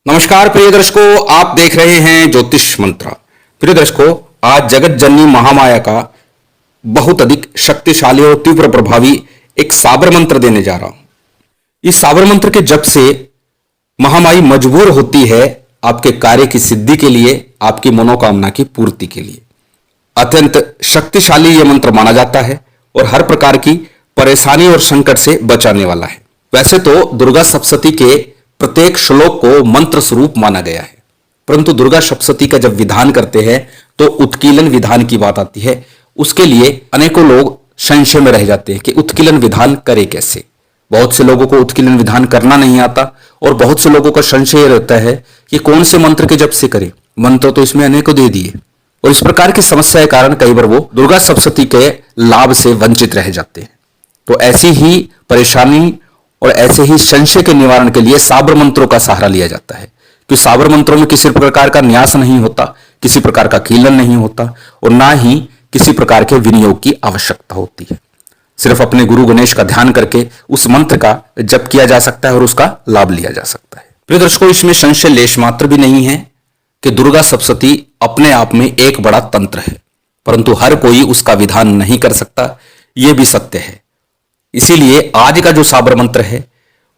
नमस्कार प्रिय दर्शकों, आप देख रहे हैं ज्योतिष मंत्र। प्रिय दर्शकों, आज जगत जननी महामाया का बहुत अधिक शक्तिशाली और तीव्र प्रभावी एक साबर मंत्र देने जा रहा हूं। इस साबर मंत्र के जप से महामाई मजबूर होती है आपके कार्य की सिद्धि के लिए, आपकी मनोकामना की पूर्ति के लिए। अत्यंत शक्तिशाली यह मंत्र माना जाता है और हर प्रकार की परेशानी और संकट से बचाने वाला है। वैसे तो दुर्गा सप्तशती के प्रत्येक श्लोक को मंत्र स्वरूप माना गया है, परंतु दुर्गा सप्तशती का जब विधान करते हैं तो उत्कीलन विधान की बात आती है। उसके लिए अनेकों लोग संशय में रह जाते हैं कि उत्कीलन विधान करे कैसे। बहुत से लोगों को उत्कीलन विधान करना नहीं आता और बहुत से लोगों का संशय रहता है कि कौन से मंत्र के जप से करें। मंत्र तो इसमें अनेकों दे दिए और इस प्रकार की समस्या के कारण कई बार वो दुर्गा सप्तशती के लाभ से वंचित रह जाते हैं। तो ऐसी ही परेशानी और ऐसे ही संशय के निवारण के लिए साबर मंत्रों का सहारा लिया जाता है, क्योंकि साबर मंत्रों में किसी प्रकार का न्यास नहीं होता, किसी प्रकार का कीलन नहीं होता और ना ही किसी प्रकार के विनियोग की आवश्यकता होती है। सिर्फ अपने गुरु गणेश का ध्यान करके उस मंत्र का जप किया जा सकता है और उसका लाभ लिया जा सकता है। प्रिय दर्शकों, इसमें संशय लेश मात्र भी नहीं है कि दुर्गा सप्तशती अपने आप में एक बड़ा तंत्र है, परंतु हर कोई उसका विधान नहीं कर सकता, यह भी सत्य है। इसीलिए आज का जो साबर मंत्र है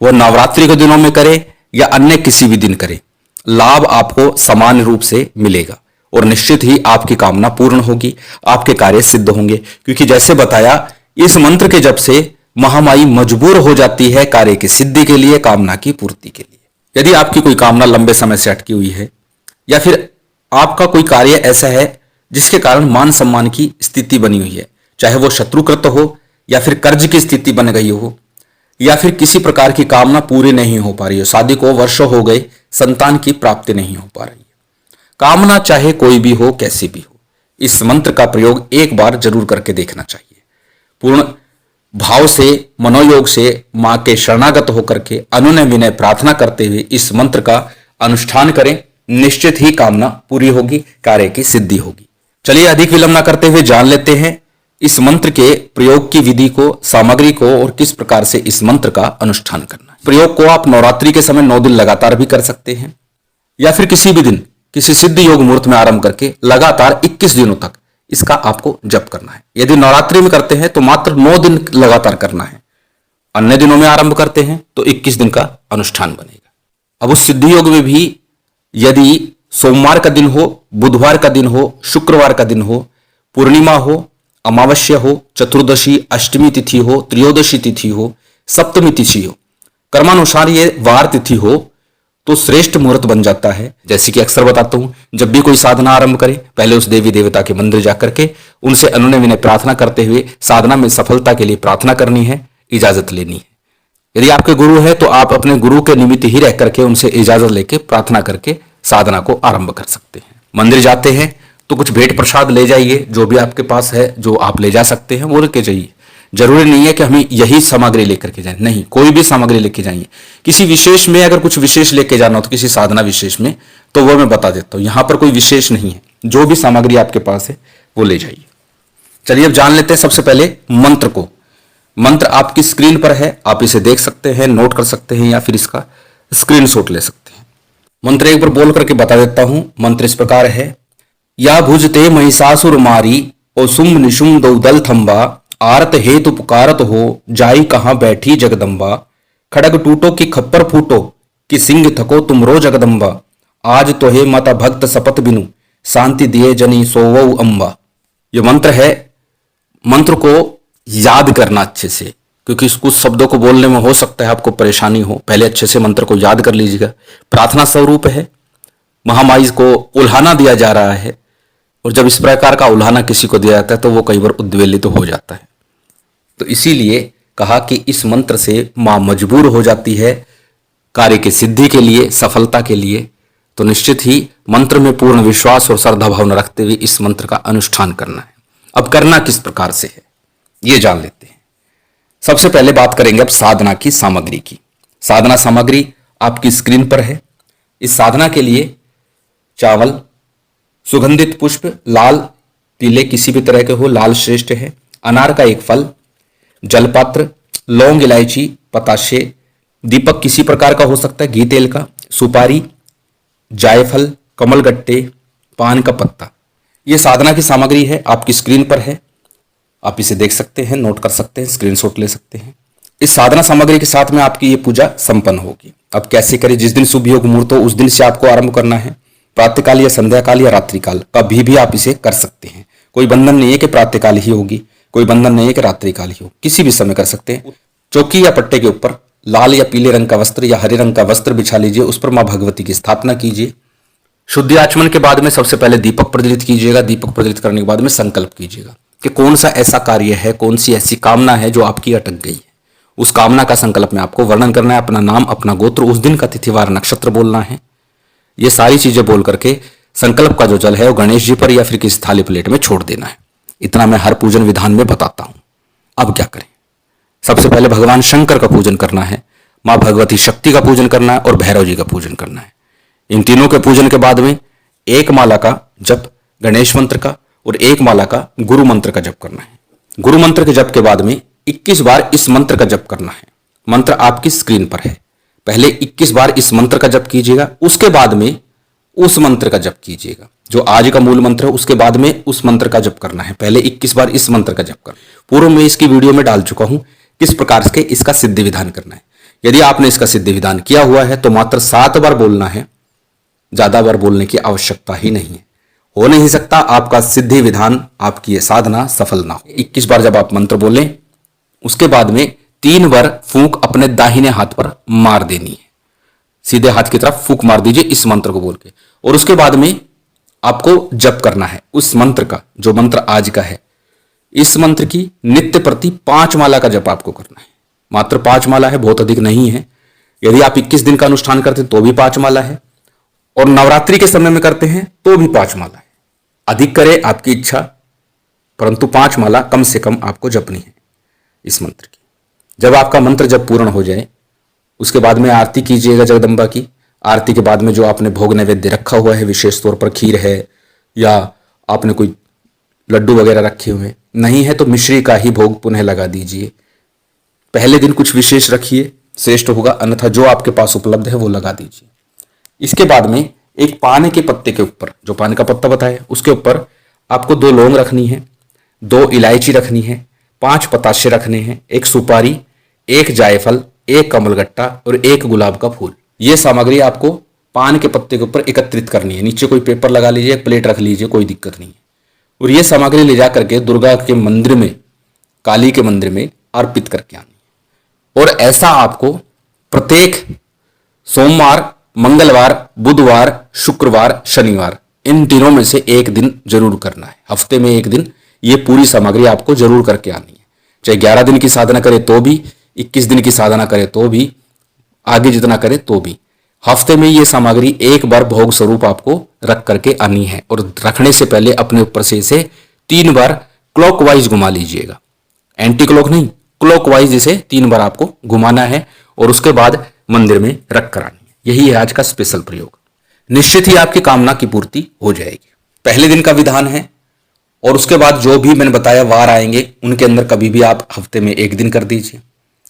वह नवरात्रि के दिनों में करे या अन्य किसी भी दिन करे, लाभ आपको समान रूप से मिलेगा और निश्चित ही आपकी कामना पूर्ण होगी, आपके कार्य सिद्ध होंगे। क्योंकि जैसे बताया, इस मंत्र के जप से महामाई मजबूर हो जाती है कार्य की सिद्धि के लिए, कामना की पूर्ति के लिए। यदि आपकी कोई कामना लंबे समय से अटकी हुई है या फिर आपका कोई कार्य ऐसा है जिसके कारण मान सम्मान की स्थिति बनी हुई है, चाहे वो शत्रुकृत हो या फिर कर्ज की स्थिति बन गई हो या फिर किसी प्रकार की कामना पूरी नहीं हो पा रही हो, शादी को वर्षों हो गए, संतान की प्राप्ति नहीं हो पा रही है, कामना चाहे कोई भी हो, कैसी भी हो, इस मंत्र का प्रयोग एक बार जरूर करके देखना चाहिए। पूर्ण भाव से, मनोयोग से मां के शरणागत होकर के अनुनय विनय प्रार्थना करते हुए इस मंत्र का अनुष्ठान करें, निश्चित ही कामना पूरी होगी, कार्य की सिद्धि होगी। चलिए अधिक विलंब न करते हुए जान लेते हैं इस मंत्र के प्रयोग की विधि को, सामग्री को और किस प्रकार से इस मंत्र का अनुष्ठान करना है। प्रयोग को आप नवरात्रि के समय 9 दिन लगातार भी कर सकते हैं या फिर किसी भी दिन किसी सिद्ध योग मुहूर्त में आरंभ करके लगातार 21 दिनों तक इसका आपको जप करना है। यदि नवरात्रि में करते हैं तो मात्र 9 दिन लगातार करना है, अन्य दिनों में आरंभ करते हैं तो 21 दिन का अनुष्ठान बनेगा। अब उस सिद्ध योग में भी यदि सोमवार का दिन हो, बुधवार का दिन हो, शुक्रवार का दिन हो, पूर्णिमा हो, अमावस्या हो, चतुर्दशी, अष्टमी तिथि हो, त्रयोदशी तिथि हो, सप्तमी तिथि हो, कर्मानुसार ये वार तिथि हो तो श्रेष्ठ मुहूर्त बन जाता है। जैसे कि अक्सर बताता हूं, जब भी कोई साधना आरंभ करे पहले उस देवी देवता के मंदिर जाकर के उनसे अनुनय विनय प्रार्थना करते हुए साधना में सफलता के लिए प्रार्थना करनी है, इजाजत लेनी है। यदि आपके गुरु है तो आप अपने गुरु के निमित्त ही रह करके उनसे इजाजत लेके प्रार्थना करके साधना को आरंभ कर सकते हैं। मंदिर जाते हैं तो कुछ भेंट प्रसाद ले जाइए, जो भी आपके पास है जो आप ले जा सकते हैं वो लेके जाइए। जरूरी नहीं है कि हमें यही सामग्री लेकर के जाएं, नहीं, कोई भी सामग्री लेके जाइए। किसी विशेष में अगर कुछ विशेष लेके जाना हो तो किसी साधना विशेष में, तो वो मैं बता देता हूं, यहां पर कोई विशेष नहीं है, जो भी सामग्री आपके पास है वो ले जाइए। चलिए अब जान लेते हैं सबसे पहले मंत्र को। मंत्र आपकी स्क्रीन पर है, आप इसे देख सकते हैं, नोट कर सकते हैं या फिर इसका स्क्रीनशॉट ले सकते हैं। मंत्र एक बार बोल करके बता देता हूं। मंत्र इस प्रकार है, या भुजते महिषासुर मारी ओ सुम निशुम दौदल थंबा, आरत हेतु पुकारत हो जाई कहां बैठी जगदम्बा, खड़ग टूटो कि खप्पर फूटो कि सिंह थको तुम रो जगदम्बा, आज तो हे माता भक्त सपत बिनु शांति दिए जनी सोवऊ अम्बा। यह मंत्र है। मंत्र को याद करना अच्छे से, क्योंकि कुछ शब्दों को बोलने में हो सकता है आपको परेशानी हो, पहले अच्छे से मंत्र को याद कर लीजिएगा। प्रार्थना स्वरूप है, महामाई को उल्हाना दिया जा रहा है और जब इस प्रकार का उल्हाना किसी को दिया जाता है तो वो कई बार उद्वेलित तो हो जाता है। तो इसीलिए कहा कि इस मंत्र से मां मजबूर हो जाती है कार्य की सिद्धि के लिए, सफलता के लिए। तो निश्चित ही मंत्र में पूर्ण विश्वास और श्रद्धा भावना रखते हुए इस मंत्र का अनुष्ठान करना है। अब करना किस प्रकार से है ये जान लेते हैं। सबसे पहले बात करेंगे अब साधना की सामग्री की। साधना सामग्री आपकी स्क्रीन पर है। इस साधना के लिए चावल, सुगंधित पुष्प, लाल पीले किसी भी तरह के हो, लाल श्रेष्ठ है, अनार का एक फल, जलपात्र, लौंग, इलायची, पताशे, दीपक किसी प्रकार का हो सकता है, घी तेल का, सुपारी, जायफल, कमलगट्टे, पान का पत्ता। ये साधना की सामग्री है, आपकी स्क्रीन पर है, आप इसे देख सकते हैं, नोट कर सकते हैं, स्क्रीनशॉट ले सकते हैं। इस साधना सामग्री के साथ में आपकी ये पूजा संपन्न होगी। अब कैसे करें? जिस दिन शुभ योग मुहूर्त हो उस दिन से आपको आरंभ करना है। प्रातःकाल या संध्याकाल या रात्रिकाल कभी भी आप इसे कर सकते हैं। कोई बंधन नहीं है कि प्रातःकाल ही होगी, कोई बंधन नहीं है कि रात्रिकाल ही हो, किसी भी समय कर सकते हैं। चौकी या पट्टे के ऊपर लाल या पीले रंग का वस्त्र या हरे रंग का वस्त्र बिछा लीजिए, उस पर मां भगवती की स्थापना कीजिए। शुद्धि आचमन के बाद में सबसे पहले दीपक प्रज्वलित कीजिएगा। दीपक प्रज्वलित करने के बाद में संकल्प कीजिएगा कि कौन सा ऐसा कार्य है, कौन सी ऐसी कामना है जो आपकी अटक गई है। उस कामना का संकल्प में आपको वर्णन करना है, अपना नाम, अपना गोत्र, उस दिन का तिथिवार, नक्षत्र बोलना है। ये सारी चीजें बोल करके संकल्प का जो जल है वो गणेश जी पर या फिर किसी थाली प्लेट में छोड़ देना है। इतना मैं हर पूजन विधान में बताता हूं। अब क्या करें? सबसे पहले भगवान शंकर का पूजन करना है, मां भगवती शक्ति का पूजन करना है और भैरव जी का पूजन करना है। इन तीनों के पूजन के बाद में एक माला का जप गणेश मंत्र का और एक माला का गुरु मंत्र का जप करना है। गुरु मंत्र के जप के बाद में 21 बार इस मंत्र का जप करना है। मंत्र आपकी स्क्रीन पर है। पहले 21 बार इस मंत्र का जप कीजिएगा, उसके बाद में उस मंत्र का जप कीजिएगा जो आज का मूल मंत्र है, उसके बाद में उस मंत्र का जप करना है। पहले 21 बार इस मंत्र का जप करना। पूर्व में इसकी वीडियो में डाल चुका हूं किस प्रकार से इसका सिद्धि विधान करना है। यदि आपने इसका सिद्धि विधान किया हुआ है तो मात्र 7 बार बोलना है, ज्यादा बार बोलने की आवश्यकता ही नहीं है। हो नहीं सकता आपका सिद्धि विधान, आपकी यह साधना सफल ना हो। 21 बार जब आप मंत्र बोलें, उसके बाद में 3 बार फूंक अपने दाहिने हाथ पर मार देनी है। सीधे हाथ की तरफ फूंक मार दीजिए इस मंत्र को बोल के, और उसके बाद में आपको जप करना है उस मंत्र का, जो मंत्र आज का है। इस मंत्र की नित्य प्रति 5 माला का जप आपको करना है। मात्र 5 माला है, बहुत अधिक नहीं है। यदि आप 21 दिन का अनुष्ठान करते हैं तो भी 5 माला है, और नवरात्रि के समय में करते हैं तो भी 5 माला है। अधिक करें आपकी इच्छा, परंतु 5 माला कम से कम आपको जपनी है इस मंत्र की। जब आपका मंत्र जब पूर्ण हो जाए, उसके बाद में आरती कीजिएगा जगदम्बा की। आरती के बाद में जो आपने भोग नैवेद्य रखा हुआ है, विशेष तौर पर खीर है या आपने कोई लड्डू वगैरह रखे हुए नहीं है तो मिश्री का ही भोग पुनः लगा दीजिए। पहले दिन कुछ विशेष रखिए, श्रेष्ठ होगा, अन्यथा जो आपके पास उपलब्ध है वो लगा दीजिए। इसके बाद में एक पान के पत्ते के ऊपर, जो पान का पत्ता बताया, उसके ऊपर आपको 2 लौंग रखनी है, 2 इलायची रखनी है, 5 पताशे रखने हैं, 1 सुपारी, 1 जायफल, 1 कमलगट्टा और 1 गुलाब का फूल। यह सामग्री आपको पान के पत्ते के ऊपर एकत्रित करनी है। नीचे कोई पेपर लगा लीजिए, प्लेट रख लीजिए, कोई दिक्कत नहीं है। और यह सामग्री ले जा करके दुर्गा के मंदिर में, काली के मंदिर में अर्पित करके आनी है। और ऐसा आपको प्रत्येक सोमवार, मंगलवार, बुधवार, शुक्रवार, शनिवार, इन दिनों में से एक दिन जरूर करना है। हफ्ते में एक दिन ये पूरी सामग्री आपको जरूर करके आनी है। चाहे 11 दिन की साधना करे तो भी, 21 दिन की साधना करे तो भी, आगे जितना करे तो भी, हफ्ते में ये सामग्री एक बार भोग स्वरूप आपको रख करके आनी है। और रखने से पहले अपने ऊपर से इसे 3 बार क्लॉकवाइज घुमा लीजिएगा, एंटी क्लॉक नहीं, क्लॉकवाइज इसे 3 बार आपको घुमाना है और उसके बाद मंदिर में रख कर आनी है। यही है आज का स्पेशल प्रयोग। निश्चित ही आपकी कामना की पूर्ति हो जाएगी। पहले दिन का विधान है, और उसके बाद जो भी मैंने बताया वार आएंगे, उनके अंदर कभी भी आप हफ्ते में एक दिन कर दीजिए।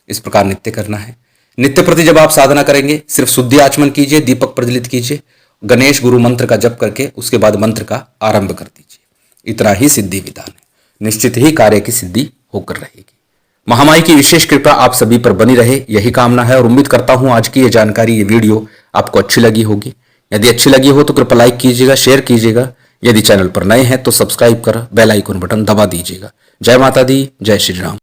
इस प्रकार नित्य करना है। नित्य प्रति जब आप साधना करेंगे, सिर्फ शुद्धि आचमन कीजिए, दीपक प्रज्वलित कीजिए, गणेश गुरु मंत्र का जप करके उसके बाद मंत्र का आरंभ कर दीजिए। इतना ही सिद्धि विधान है। निश्चित ही कार्य की सिद्धि होकर रहेगी। महामाई की विशेष कृपा आप सभी पर बनी रहे, यही कामना है। और उम्मीद करता हूं आज की ये जानकारी, ये वीडियो आपको अच्छी लगी होगी। यदि अच्छी लगी हो तो कृपया लाइक कीजिएगा, शेयर कीजिएगा। यदि चैनल पर नए हैं तो सब्सक्राइब कर बेल आइकन बटन दबा दीजिएगा। जय माता दी, जय श्री राम।